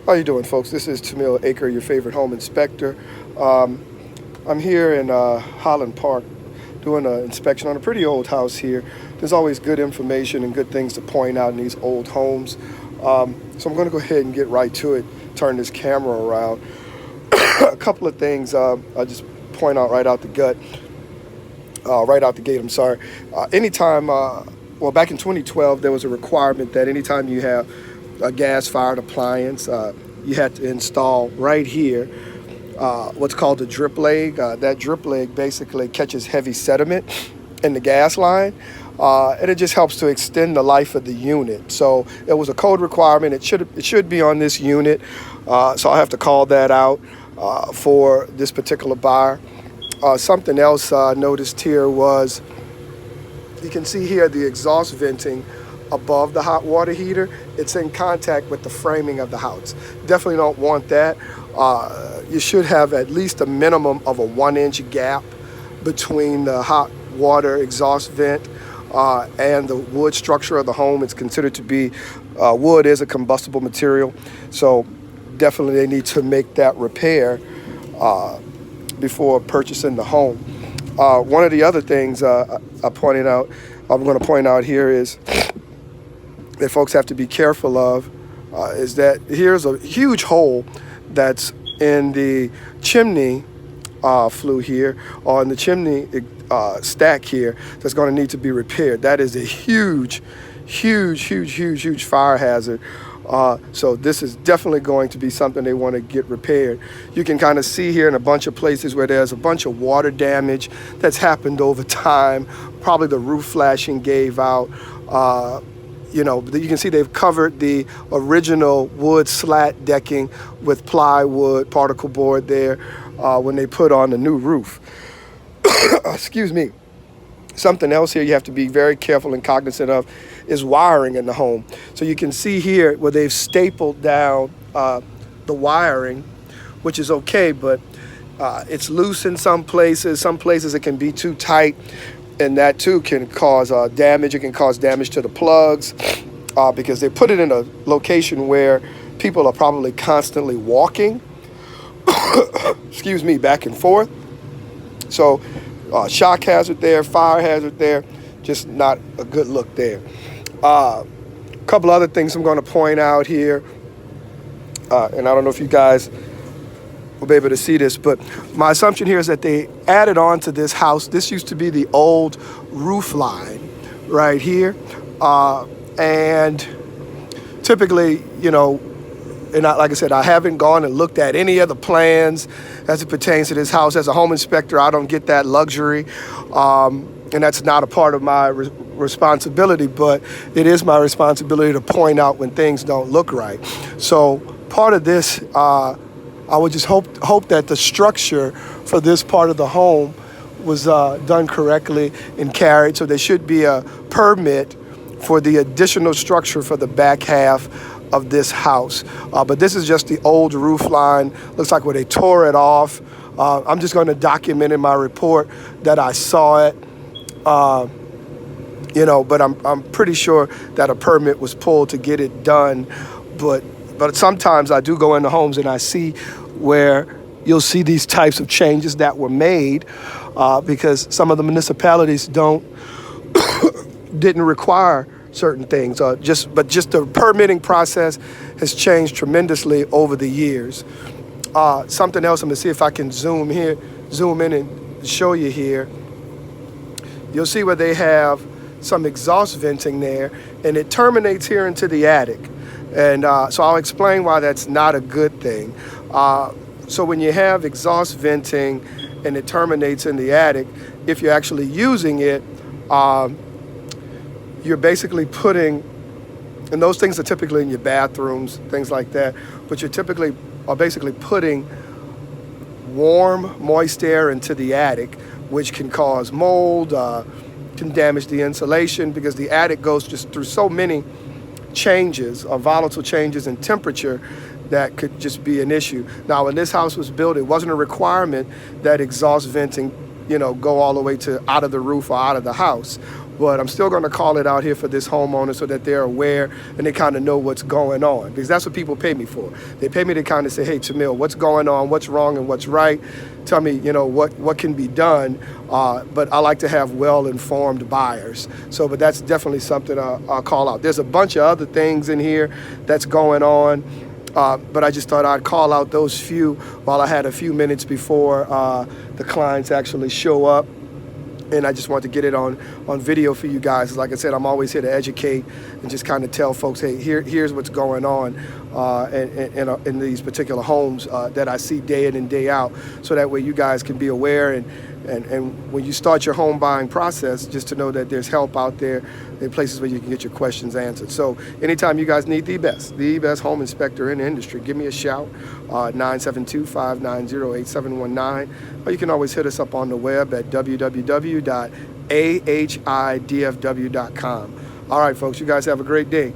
How you doing, folks? This is Tamil Aker, your favorite home inspector. I'm here in Holland Park doing an inspection on a pretty old house here. There's always good information and good things to point out in these old homes. So I'm going to go ahead and get right to it, turn this camera around. A couple of things I'll just point out right out the gate, I'm sorry. Well, back in 2012, there was a requirement that anytime you have a gas-fired appliance, you had to install right here what's called a drip leg. That drip leg basically catches heavy sediment in the gas line, and it just helps to extend the life of the unit. So it was a code requirement. It should be on this unit, so I'll have to call that out for this particular buyer. Something else I noticed here was, you can see here the exhaust venting above the hot water heater. It's in contact with the framing of the house. Definitely don't want that. You should have at least a minimum of a 1-inch gap between the hot water exhaust vent and the wood structure of the home. It's considered to be, wood is a combustible material, so definitely they need to make that repair before purchasing the home. One of the other things I'm going to point out here is that folks have to be careful of is that here's a huge hole that's in the chimney flue here, or in the chimney stack here, that's going to need to be repaired. That is a huge fire hazard. So this is definitely going to be something they want to get repaired. You can kind of see here in a bunch of places where there's a bunch of water damage that's happened over time. Probably the roof flashing gave out. You can see they've covered the original wood slat decking with plywood, particle board there when they put on the new roof. Excuse me. Something else here you have to be very careful and cognizant of is wiring in the home. So you can see here where they've stapled down the wiring, which is okay, but it's loose in some places. Some places it can be too tight, and that too can cause damage. It can cause damage to the plugs because they put it in a location where people are probably constantly walking, excuse me, back and forth. So shock hazard there, fire hazard there, just not a good look there. A couple other things I'm going to point out here, and I don't know if you guys will be able to see this, but my assumption here is that they added on to this house. This used to be the old roof line right here, and typically, and like I said, I haven't gone and looked at any of the plans as it pertains to this house. As a home inspector, I don't get that luxury, and that's not a part of my responsibility, but it is my responsibility to point out when things don't look right. So part of this, I would just hope that the structure for this part of the home was done correctly and carried. So there should be a permit for the additional structure for the back half of this house. But this is just the old roof line. Looks like where they tore it off. I'm just going to document in my report that I saw it. But I'm pretty sure that a permit was pulled to get it done. But sometimes I do go into homes and I see where you'll see these types of changes that were made because some of the municipalities didn't require certain things. But just the permitting process has changed tremendously over the years. Something else, I'm gonna see if I can zoom in and show you here. You'll see where they have some exhaust venting there, and it terminates here into the attic. And so I'll explain why that's not a good thing. So when you have exhaust venting and it terminates in the attic, if you're actually using it, you're basically putting, and those things are typically in your bathrooms, things like that, but you're basically putting warm, moist air into the attic, which can cause mold, can damage the insulation, because the attic goes just through so many changes, volatile changes in temperature, that could just be an issue. Now, when this house was built, it wasn't a requirement that exhaust venting, go all the way to out of the roof or out of the house. but I'm still going to call it out here for this homeowner so that they're aware and they kind of know what's going on, because that's what people pay me for. They pay me to kind of say, hey, Tamil, what's going on, what's wrong and what's right? Tell me, what can be done. But I like to have well-informed buyers. So, but that's definitely something I'll call out. There's a bunch of other things in here that's going on. But I just thought I'd call out those few while I had a few minutes before the clients actually show up. And I just wanted to get it on video for you guys. Like I said, I'm always here to educate and just kind of tell folks, hey, here's what's going on in these particular homes that I see day in and day out. So that way you guys can be aware, and when you start your home buying process, just to know that there's help out there in places where you can get your questions answered. So anytime you guys need the best home inspector in the industry, give me a shout, 972-590-8719. Or you can always hit us up on the web at www.ahidfw.com. All right, folks, you guys have a great day.